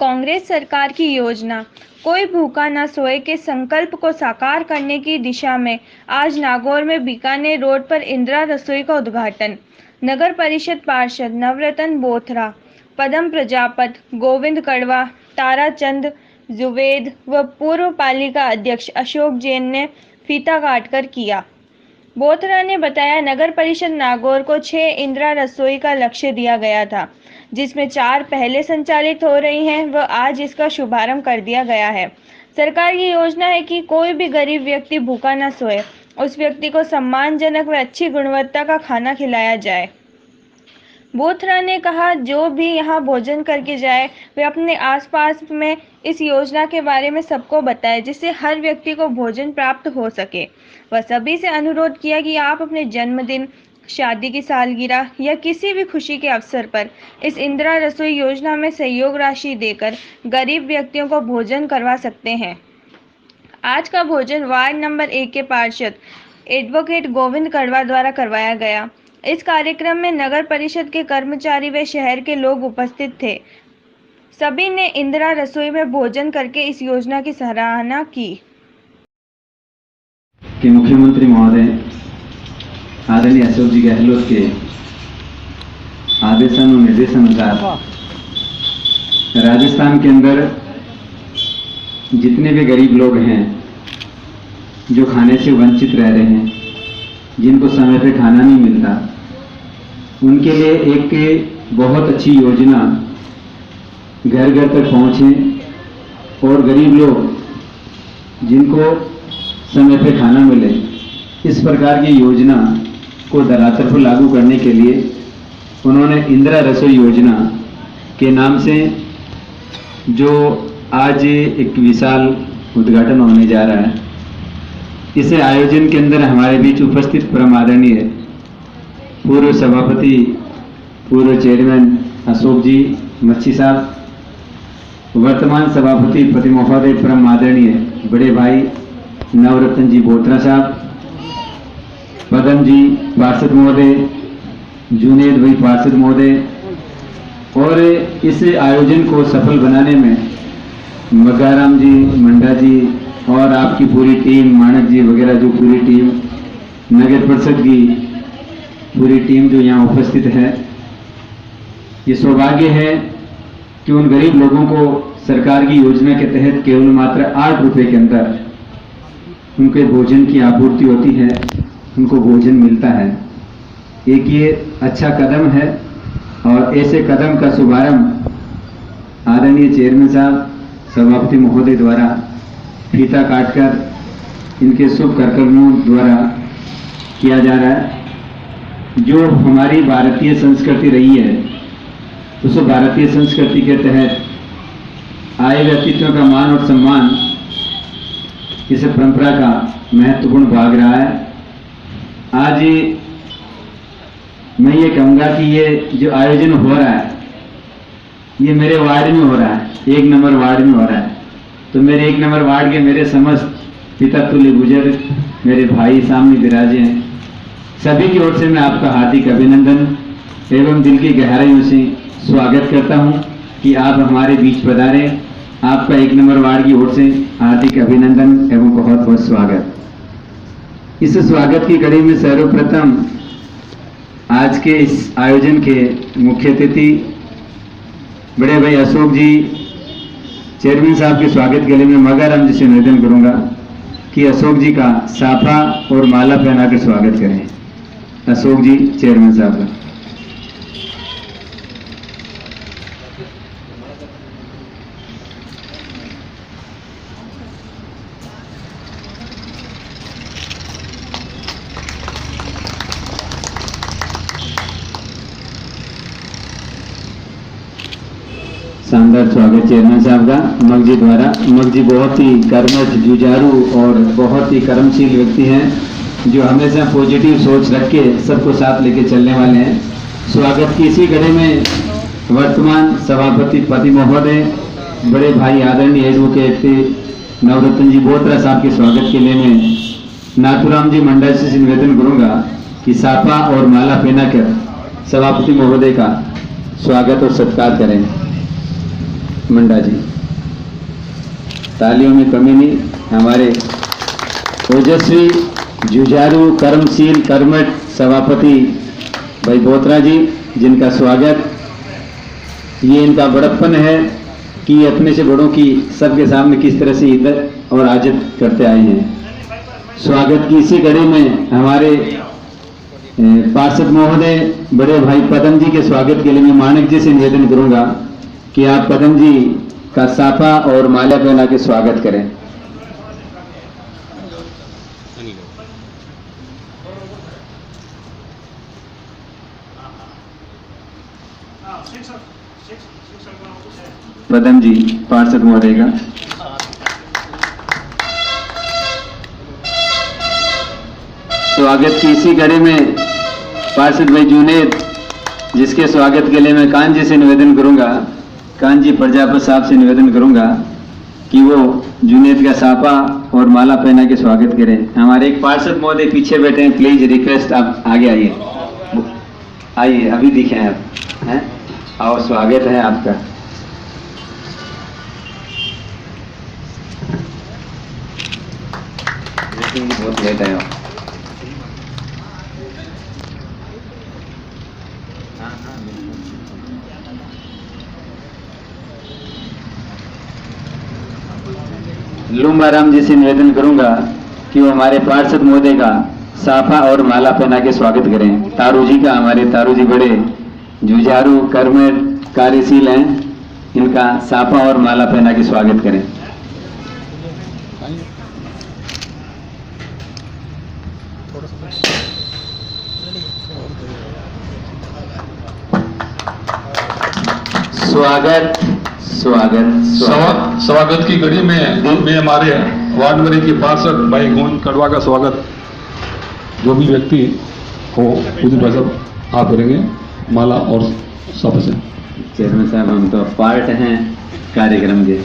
कांग्रेस सरकार की योजना कोई भूखा न सोए के संकल्प को साकार करने की दिशा में आज नागौर में बीकानेर रोड पर इंदिरा रसोई का उद्घाटन। नगर परिषद पार्षद नवरत्न बोथरा, पदम प्रजापत, गोविंद कड़वा, ताराचंद जुवेद व पूर्व पालिका अध्यक्ष अशोक जैन ने फीता काटकर किया। बोथरा ने बताया, नगर परिषद नागौर को 6 इंदिरा रसोई का लक्ष्य दिया गया था, जिसमें 4 पहले संचालित हो रही हैं व आज इसका शुभारंभ कर दिया गया है। सरकार की योजना है कि कोई भी गरीब व्यक्ति भूखा न सोए, उस व्यक्ति को सम्मानजनक व अच्छी गुणवत्ता का खाना खिलाया जाए। बोथरा ने कहा, जो भी यहाँ भोजन करके जाए वे अपने आसपास में इस योजना के बारे में सबको बताए, जिससे हर व्यक्ति को भोजन प्राप्त हो सके। वह सभी से अनुरोध किया कि आप अपने जन्मदिन, शादी की सालगिरह या किसी भी खुशी के अवसर पर इस इंदिरा रसोई योजना में सहयोग राशि देकर गरीब व्यक्तियों को भोजन करवा सकते हैं। आज का भोजन वार्ड नंबर 1 के पार्षद एडवोकेट गोविंद कड़वा द्वारा करवाया गया। इस कार्यक्रम में नगर परिषद के कर्मचारी व शहर के लोग उपस्थित थे। सभी ने इंदिरा रसोई में भोजन करके इस योजना की सराहना की। मुख्यमंत्री महोदय आदरणीय अशोक जी गहलोत के निर्देशानुसार राजस्थान के अंदर जितने भी गरीब लोग हैं जो खाने से वंचित रह रहे हैं, जिनको समय पे खाना नहीं मिलता, उनके लिए एक बहुत अच्छी योजना घर घर तक पहुंचे और गरीब लोग जिनको समय पे खाना मिले, इस प्रकार की योजना को धरातल पर लागू करने के लिए उन्होंने इंदिरा रसोई योजना के नाम से जो आज एक विशाल उद्घाटन होने जा रहा है, इसे आयोजन के अंदर हमारे बीच उपस्थित परम आदरणीय पूर्व सभापति, पूर्व चेयरमैन अशोक जी मच्छी साहब, वर्तमान सभापति पति महोदय परम आदरणीय बड़े भाई नवरत्न जी बोथरा साहब, पदम जी पार्षद महोदय, जुनेद भाई पार्षद महोदय, और इस आयोजन को सफल बनाने में मगाराम जी, मंडा जी और आपकी पूरी टीम, मानक जी वगैरह जो पूरी टीम, नगर परिषद की पूरी टीम जो यहाँ उपस्थित है, ये सौभाग्य है कि उन गरीब लोगों को सरकार की योजना के तहत केवल मात्र 8 रुपए के अंदर उनके भोजन की आपूर्ति होती है, उनको भोजन मिलता है। एक ये अच्छा कदम है और ऐसे कदम का शुभारंभ आदरणीय चेयरमैन साहब, सभापति महोदय द्वारा फीता काटकर इनके शुभ कर्तव्यों द्वारा किया जा रहा है। जो हमारी भारतीय संस्कृति रही है, उस भारतीय संस्कृति के तहत आए व्यक्तित्व का मान और सम्मान इस परंपरा का महत्वपूर्ण भाग रहा है। आज मैं ये कहूँगा कि ये जो आयोजन हो रहा है, ये मेरे वार्ड में हो रहा है, 1 नंबर वार्ड में हो रहा है। तो मेरे 1 नंबर वार्ड के मेरे समस्त पिता तुल्य गुजर मेरे भाई सामने विराजे हैं, सभी की ओर से मैं आपका हार्दिक अभिनंदन एवं दिल की गहराइयों से स्वागत करता हूं कि आप हमारे बीच पधारे। आपका 1 नंबर वार्ड की ओर से हार्दिक अभिनंदन एवं बहुत बहुत स्वागत। इस स्वागत की कड़ी में सर्वप्रथम आज के इस आयोजन के मुख्य अतिथि बड़े भाई अशोक जी चेयरमैन साहब के स्वागत के लिए मैं मगाराम जी से निवेदन करूंगा कि अशोक जी का साफा और माला पहनाकर स्वागत करें। अशोक जी चेयरमैन साहब का। शानदार स्वागत चेयरमैन साहब का मग जी द्वारा। मग जी बहुत ही कर्मठ, जुझारू और बहुत ही कर्मशील व्यक्ति हैं, जो हमेशा पॉजिटिव सोच रख के सबको साथ लेके चलने वाले हैं। स्वागत की इसी कड़ी में वर्तमान सभापति पति महोदय, बड़े भाई आदरणीय एडवोकेट नवरत्न जी बोथरा साहब के स्वागत के लिए मैं नाथुराम जी मंडा से निवेदन करूंगा कि साफा और माला पहनाकर सभापति महोदय का स्वागत और सत्कार करें। मंडा जी। तालियों में कमी नहीं। हमारे ओजस्वी, जुझारू, कर्मशील, कर्मठ सभापति भाई बोत्रा जी, जिनका स्वागत। ये इनका बड़प्पन है कि अपने से बड़ों की सबके सामने किस तरह से इज्जत और आजत करते आए हैं। स्वागत की इसी कड़ी में हमारे पार्षद महोदय बड़े भाई पदम जी के स्वागत के लिए मैं मानक जी से निवेदन करूंगा कि आप पदम जी का साफा और माला पहना के स्वागत करें। पदम जी पार्षद महोदय का। स्वागत की इसी कड़ी में पार्षद भाई जुनेद, जिसके स्वागत के लिए मैं कान जी से निवेदन करूंगा, कान जी प्रजापत साहब से निवेदन करूंगा कि वो जुनेद का साफा और माला पहना के स्वागत करें। हमारे एक पार्षद महोदय पीछे बैठे हैं, प्लीज रिक्वेस्ट आप आगे आइए, आइए अभी दिखे आप हैं, और स्वागत है आपका। बहुत लेट आया। लुम्बाराम जी से निवेदन करूंगा कि वो हमारे पार्षद महोदय का साफा और माला पहना के स्वागत करें। तारू जी का, हमारे तारू जी बड़े जुझारू, कर्मठ, कार्यशील हैं, इनका साफा और माला पहना के स्वागत करें। स्वागत स्वागत स्वागत की कड़ी में मैं हमारे वार्ड नंबर 1 के पार्षद भाई गोविंद कड़वा का स्वागत जो भी व्यक्ति हो उस भाई साहब आप करेंगे माला और सब से। चेयरमैन साहब, हम तो पार्ट हैं कार्यक्रम के।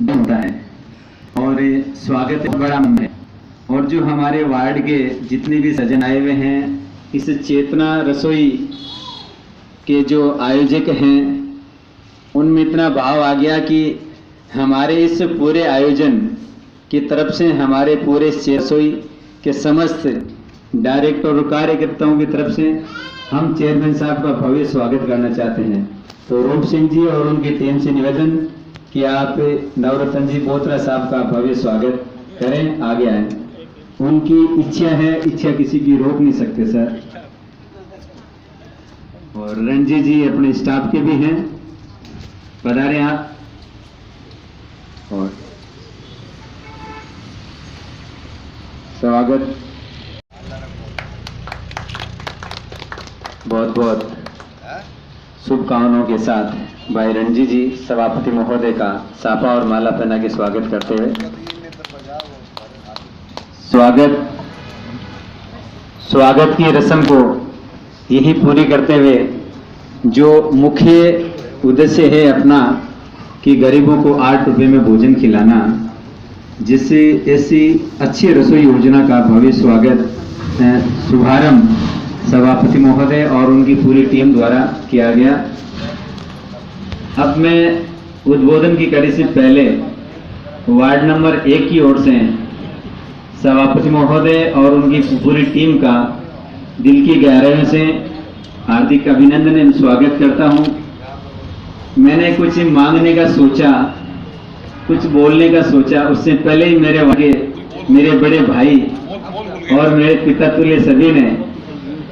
होता है और स्वागत बड़ा है। और जो हमारे वार्ड के जितने भी सज्जन आए हुए हैं, इस चेतना रसोई के जो आयोजक हैं, उनमें इतना भाव आ गया कि हमारे इस पूरे आयोजन की तरफ से हमारे पूरे रसोई के समस्त डायरेक्टर और कार्यकर्ताओं की तरफ से हम चेयरमैन साहब का भव्य स्वागत करना चाहते हैं। तो रूप सिंह जी और उनकी टीम से निवेदन कि आप नवरत्न जी बोत्रा साहब का भव्य स्वागत करें, आगे आए। उनकी इच्छा है, इच्छा किसी की रोक नहीं सकते सर। और रणजी जी अपने स्टाफ के भी हैं, पधारे आप। और स्वागत बहुत बहुत शुभकामनाओं के साथ भाई रणजी जी सभापति महोदय का साफा और माला पहना के स्वागत करते हुए स्वागत की रस्म को यही पूरी करते हुए जो मुख्य उद्देश्य है अपना कि गरीबों को 8 रुपये में भोजन खिलाना, जिससे ऐसी अच्छी रसोई योजना का भव्य स्वागत शुभारंभ सभापति महोदय और उनकी पूरी टीम द्वारा किया गया। अब मैं उद्बोधन की कड़ी से पहले वार्ड नंबर 1 की ओर से सभापति महोदय और उनकी पूरी टीम का दिल की गहराइयों से हार्दिक अभिनंदन एवं स्वागत करता हूं। मैंने कुछ मांगने का सोचा, कुछ बोलने का सोचा, उससे पहले ही मेरे बड़े भाई और मेरे पिता तुल्य सभी ने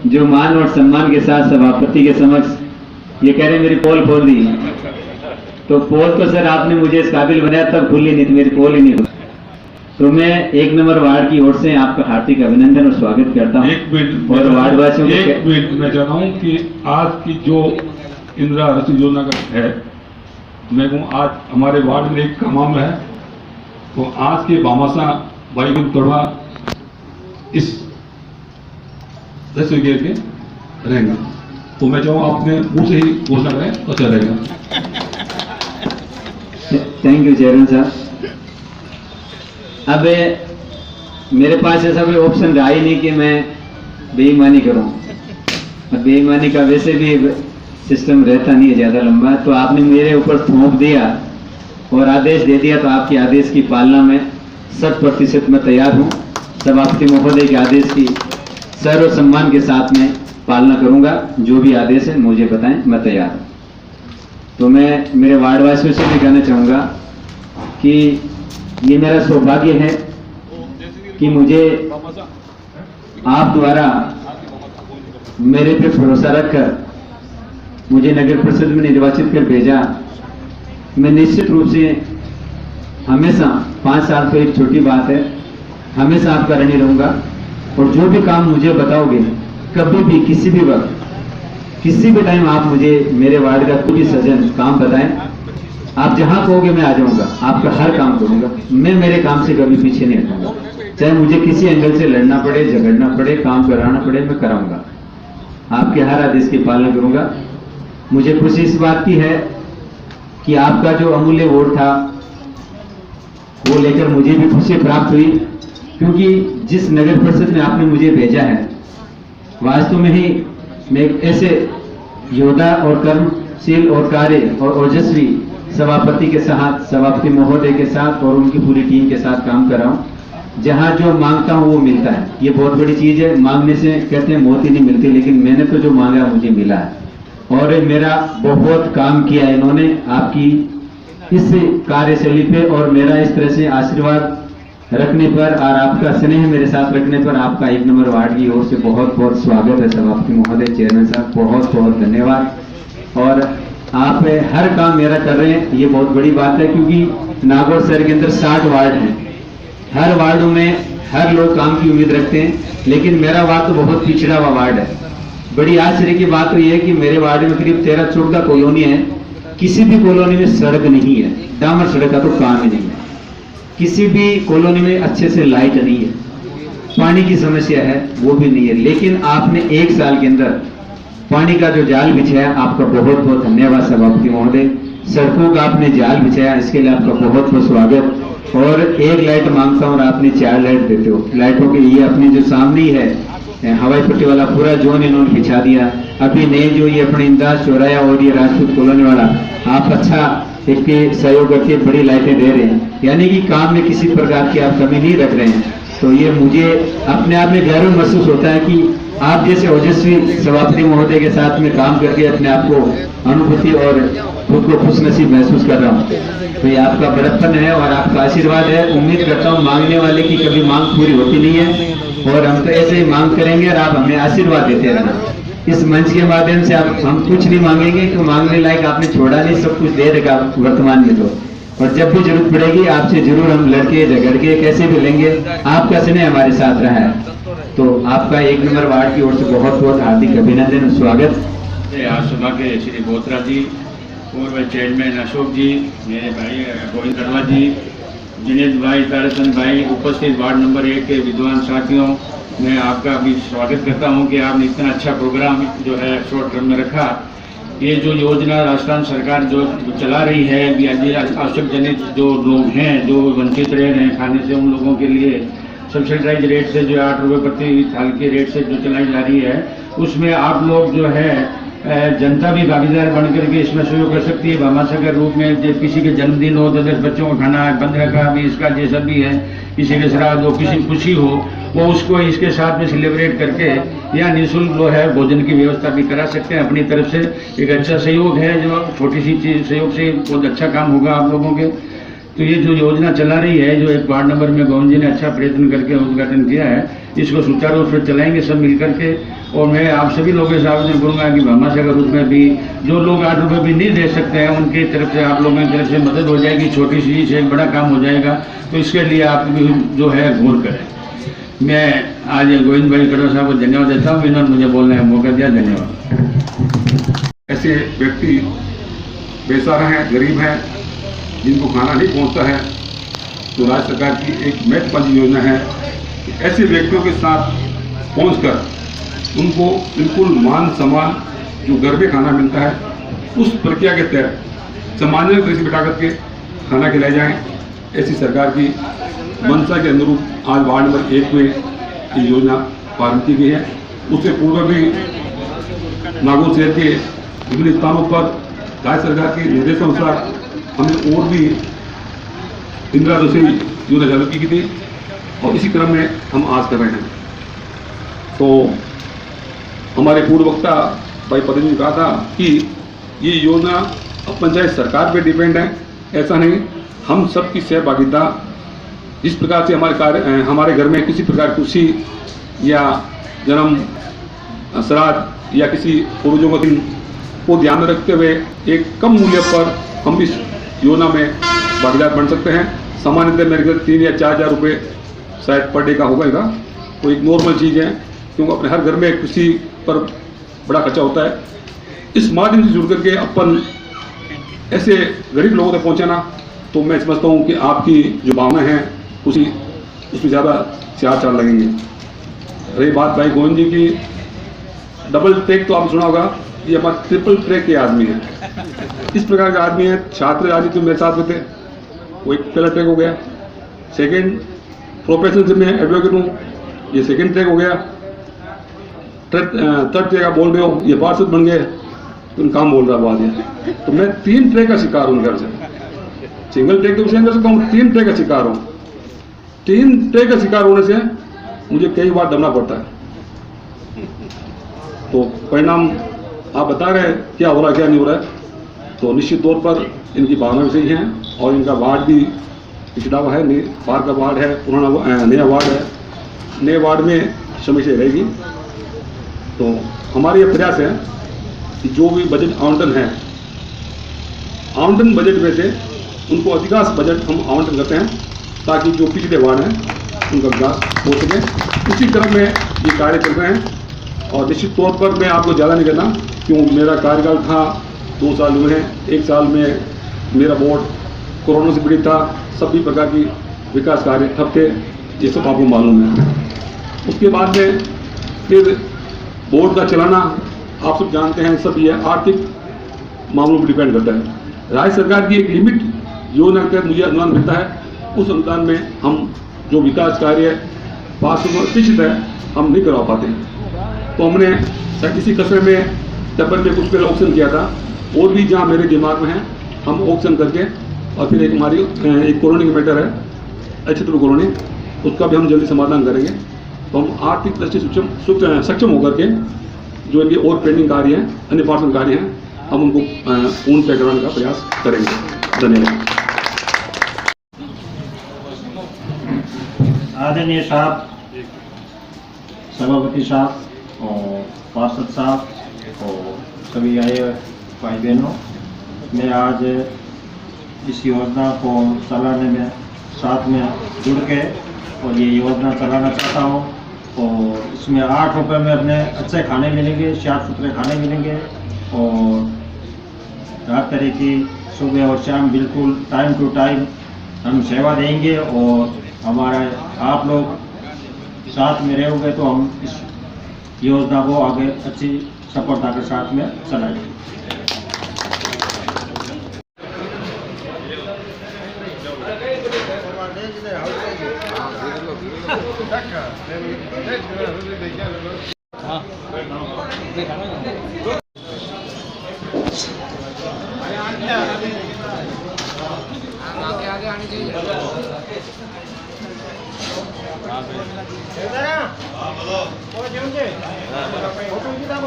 जो मान और सम्मान के साथ सभापति के समक्ष ये कह रहे मेरी पोल खोल दी। तो पोल तो सर आपने मुझे इस काबिल बनाया तब खुली, नहीं तो मेरी पोल ही नहीं खुली। तो मैं 1 नंबर वार्ड की ओर से आपका हार्दिक अभिनंदन और स्वागत करता हूँ। और वार्ड वासियों को मैं चाहता हूँ कि आज की जो इंदिरा रसोई योजना का है, मैं कहूँ आज हमारे वार्ड में एक का मामला है, तो आज के भामाशाह भाई गोविंद कड़वा इस रसोई गैस के रहेंगे। तो मैं चाहूँ आपने मुँह से ही घोषणा करें तो अच्छा रहेगा। थैंक यू चेयरमैन साहब। अब मेरे पास ऐसा कोई ऑप्शन रहा ही नहीं कि मैं बेईमानी करूं। अब बेईमानी का वैसे भी सिस्टम रहता नहीं है ज़्यादा लंबा, तो आपने मेरे ऊपर थोप दिया और आदेश दे दिया, तो आपके आदेश की पालना में 100% मैं तैयार हूं। सभापति महोदय के आदेश की सर्व सम्मान के साथ में पालना करूंगा। जो भी आदेश है मुझे बताएं, मैं तैयार हूं। तो मैं मेरे वार्डवासियों से भी कहना चाहूँगा कि ये मेरा सौभाग्य है कि मुझे आप द्वारा मेरे पे भरोसा रखकर मुझे नगर परिषद में निर्वाचित कर भेजा। मैं निश्चित रूप से हमेशा 5 साल तो एक छोटी बात है, हमेशा आपका ऋणी रहूंगा। और जो भी काम मुझे बताओगे, कभी भी किसी भी वक्त किसी भी टाइम आप मुझे मेरे वार्ड का कोई भी सजन काम बताएं, आप जहां कहोगे मैं आ जाऊंगा, आपका हर काम करूंगा। मैं मेरे काम से कभी पीछे नहीं हटूंगा, चाहे मुझे किसी एंगल से लड़ना पड़े, झगड़ना पड़े, काम कराना पड़े, मैं कराऊंगा। आपके हर आदेश की पालना करूंगा। मुझे खुशी इस बात की है कि आपका जो अमूल्य वोट था वो लेकर मुझे भी खुशी प्राप्त हुई, क्योंकि जिस नगर परिषद में आपने मुझे भेजा है, वास्तव में ही मैं एक ऐसे योद्धा और कर्मशील और कार्य और ओजस्वी सभापति के साथ, सभापति महोदय के साथ और उनकी पूरी टीम के साथ काम कर रहा हूं। जहां जो मांगता हूं वो मिलता है, ये बहुत बड़ी चीज है। मांगने से कहते हैं मौत ही नहीं मिलती, लेकिन मैंने तो जो मांगा मुझे मिला है। और मेरा बहुत काम किया इन्होंने आपकी इस कार्यशैली पे, और मेरा इस तरह से आशीर्वाद रखने पर और आपका स्नेह मेरे साथ रखने पर आपका 1 नंबर वार्ड की ओर से बहुत बहुत स्वागत है। सभापति महोदय, चेयरमैन साहब, बहुत बहुत धन्यवाद। और आप हर काम मेरा कर रहे हैं, ये बहुत बड़ी बात है, क्योंकि नागौर शहर के अंदर 60 वार्ड हैं। हर वार्डों में हर लोग काम की उम्मीद रखते हैं, लेकिन मेरा वार्ड तो बहुत पिछड़ा हुआ वार्ड है। बड़ी आश्चर्य की बात तो यह है कि मेरे वार्ड में करीब 13-14 कॉलोनी है, किसी भी कॉलोनी में सड़क नहीं है, डामर सड़क का तो काम ही नहीं है। किसी भी कॉलोनी में अच्छे से लाइट नहीं है, पानी की समस्या है वो भी नहीं है। लेकिन आपने 1 साल के अंदर पानी का जो जाल बिछाया, आपका बहुत बहुत धन्यवाद सभापति महोदय। सड़कों का आपने जाल बिछाया, इसके लिए आपका बहुत बहुत स्वागत। और 1 लाइट मांगता हूं और आपने 4 लाइट देते हो। लाइटों के लिए अपनी जो सामने ही है हवाई पट्टी वाला पूरा जोन इन्होंने बिछा दिया। अभी नए जो ये अपने इंदाज चौराया और ये राजपूत कॉलोनी वाला, आप अच्छा एक सहयोग करके बड़ी लाइटें दे रहे हैं, यानी कि काम में किसी प्रकार की आप कमी नहीं रख रहे हैं। तो ये मुझे अपने आप में गर्व महसूस होता है कि आप जैसे ओजस्वी सभापति महोदय के साथ में काम करके अपने आप को अनुभूति और खुद को खुशनसीब महसूस कर रहा हूँ। तो ये आपका बड़प्पन है और आपका आशीर्वाद है। उम्मीद करता हूँ मांगने वाले की कभी मांग पूरी होती नहीं है, और हम तो ऐसे ही मांग करेंगे और आप हमें आशीर्वाद देते रहना। इस मंच के माध्यम से आप हम कुछ नहीं मांगेंगे, तो मांगने लायक आपने छोड़ा नहीं, सब कुछ दे देगा वर्तमान में तो। और जब भी जरूरत पड़ेगी आपसे जरूर हम लड़के झगड़ के कैसे भी लेंगे। आपका स्नेह हमारे साथ रहा है, तो आपका 1 नंबर वार्ड की ओर से बहुत बहुत हार्दिक अभिनंदन और स्वागत। आज सुबह के श्री बोत्रा जी, पूर्व चेयरमैन अशोक जी, मेरे भाई गोविंद कड़वा जी, जिनेद भाई, तारसन भाई, उपस्थित वार्ड नंबर 1 के विद्वान साथियों, मैं आपका भी स्वागत करता हूं कि आपने इतना अच्छा प्रोग्राम जो है शॉर्ट टर्म में रखा। ये जो योजना राजस्थान सरकार जो चला रही है, आवश्यक जनित जो लोग हैं जो वंचित रह रहे हैं खाने से, उन लोगों के लिए सब्सिडाइज रेट से जो 8 रुपये प्रति थाल के रेट से जो चलाई जा रही है, उसमें आप लोग जो है जनता भी भागीदार बन करके इसमें सहयोग कर सकती है। भामाशाह रूप में जब किसी के जन्मदिन हो तो 10 बच्चों का खाना है, 15 का भी, इसका जैसा भी है, किसी के श्राद्ध हो, किसी खुशी हो, वो उसको इसके साथ में सेलिब्रेट करके या निःशुल्क जो है भोजन की व्यवस्था भी करा सकते हैं। अपनी तरफ से एक अच्छा सहयोग है, जो छोटी सी चीज सहयोग से बहुत अच्छा काम होगा आप लोगों के। तो ये जो योजना चला रही है, जो एक वार्ड नंबर में गोविंद जी ने अच्छा प्रयत्न करके उद्घाटन किया है, इसको सुचारू रूप से चलाएंगे सब मिल करके। और मैं आप सभी लोगों से आवेदन करूंगा कि भामाशाह के रूप में भी जो लोग 8 रुपये भी नहीं दे सकते हैं, उनकी तरफ से आप लोगों की तरफ से मदद हो जाएगी। छोटी सी चीज एक बड़ा काम हो जाएगा, तो इसके लिए आप भी जो है गौर करें। मैं आज गोविंद भाई कड़वा साहब को धन्यवाद देता हूँ, इन्होंने मुझे बोलने का मौका दिया, धन्यवाद। ऐसे व्यक्ति बेसहारा हैं, गरीब हैं, जिनको खाना नहीं पहुंचता है, तो राज्य सरकार की एक महत्वपूर्ण योजना है कि ऐसे व्यक्तियों के साथ पहुंचकर उनको बिल्कुल मान सम्मान जो घर पे खाना मिलता है उस प्रक्रिया के तहत सामान्य तरह से बिठा करके खाना खिलाया जाए, ऐसी सरकार की मंशा के अनुरूप आज वार्ड नंबर 1 में ये योजना प्रारंभ की गई है। उससे पूर्व भी नागौर शहर के विभिन्न स्थानों पर राज्य सरकार के निर्देशानुसार हमने और भी इंदिरा रसोई योजना चालू की थी और इसी क्रम में हम आज कर रहे हैं। तो हमारे पूर्व वक्ता भाई पटेल ने कहा था कि ये योजना अब पंचायत सरकार पे डिपेंड है, ऐसा नहीं, हम सबकी सहभागिता, जिस प्रकार से हमारे घर में किसी प्रकार की खुशी या जन्म श्राद्ध या किसी पूर्वजों का दिन को ध्यान में रखते हुए एक कम मूल्य पर हम इस योजना में भागीदार बन सकते हैं। सामान्यतः मेरे घर 3 या 4 हज़ार रुपये शायद पर डे का होगा, तो एक नॉर्मल चीज़ है, क्योंकि अपने हर घर में किसी पर बड़ा खर्चा होता है। इस माध्यम से जुड़ करके अपन ऐसे गरीब लोगों तक पहुंचाना, तो मैं समझता हूं कि आपकी जो भावना है उसमें ज़्यादा 4 लगेंगे। रही बात भाई गोविंद जी की, डबल ट्रैक तो आपने सुना होगा, ये हमारा ट्रिपल ट्रैक के आदमी है, इस प्रकार के आदमी है। छात्र आज जो मेरे साथ में थे वो एक पहला ट्रैक हो गया, सेकेंड प्रोफेशनल से मैं एडवोकेट हूँ, ये सेकेंड ट्रैक हो गया, थर्ड ट्रैक आप बोल रहे हो, ये पार्षद बन गए, तो काम बोल रहा बात है। तो मैं 3 ट्रैक का शिकार हूँ घर से, सिंगल ट्रैक तो विषय कर सकता हूँ, 3 ट्रैक का शिकार हूँ। 3 ट्रैक का शिकार होने से मुझे कई बार दमना पड़ता है। तो परिणाम आप बता रहे हैं क्या हो रहा है क्या नहीं हो रहा है, तो निश्चित तौर पर इनकी भावना भी सही है और इनका वार्ड भी पिछड़ा हुआ है, बाहर का वार्ड है, पुराना नया वार्ड है, नए वार्ड में समस्या रहेगी। तो हमारा ये प्रयास है कि जो भी बजट आवंटन है, आवंटन बजट में से उनको अधिकांश बजट हम आवंटन करते हैं ताकि जो पिछड़े वार्ड हैं उनका विकास हो सके। उसी क्रम में ये कार्य चल रहे हैं और निश्चित तौर पर मैं आपको ज़्यादा नहीं करना, क्यों मेरा कार्यकाल था 2 साल हुए हैं, 1 साल में मेरा बोर्ड कोरोना से पीड़ित था, सभी प्रकार की विकास कार्य ठप थे, ये सब आपको मालूम है। उसके बाद में फिर बोर्ड का चलाना आप सब जानते हैं, सब ये आर्थिक मामलों पर डिपेंड करता है। राज्य सरकार की एक लिमिट योजना के तहत मुझे अनुदान मिलता है, उस अनुदान में हम जो विकास कार्य 500% है हम नहीं करवा पाते। तो हमने इसी कसर में टब्बर में कुछ पहले ऑप्शन किया था, और भी जहाँ मेरे दिमाग में है हम ऑप्शन करके, और फिर एक हमारी एक कॉलोनी का मैटर है अच्छेत्र कॉलोनी, उसका भी हम जल्दी समाधान करेंगे। तो हम आर्थिक दृष्टि सक्षम होकर के जो इनके और पेंडिंग कार्य हैं, अन्य पार्षद कार्य हैं, हम उनको पूर्ण तय कराने का प्रयास करेंगे। धन्यवाद। आदरणीय साहब, सभापति साहब और पार्षद साहब और सभी आए भाई बहनों, मैं आज इस योजना को चलाने में साथ में जुड़ के और ये योजना चलाना चाहता हूँ। और इसमें 8 रुपये में अपने अच्छे खाने मिलेंगे, साफ सुथरे खाने मिलेंगे और हर तरह की सुबह और शाम बिल्कुल टाइम टू टाइम हम सेवा देंगे। और हमारा आप लोग साथ में रहोगे तो हम इस योजना को आगे अच्छी सफलता के साथ में चलाएंगे।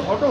फोटो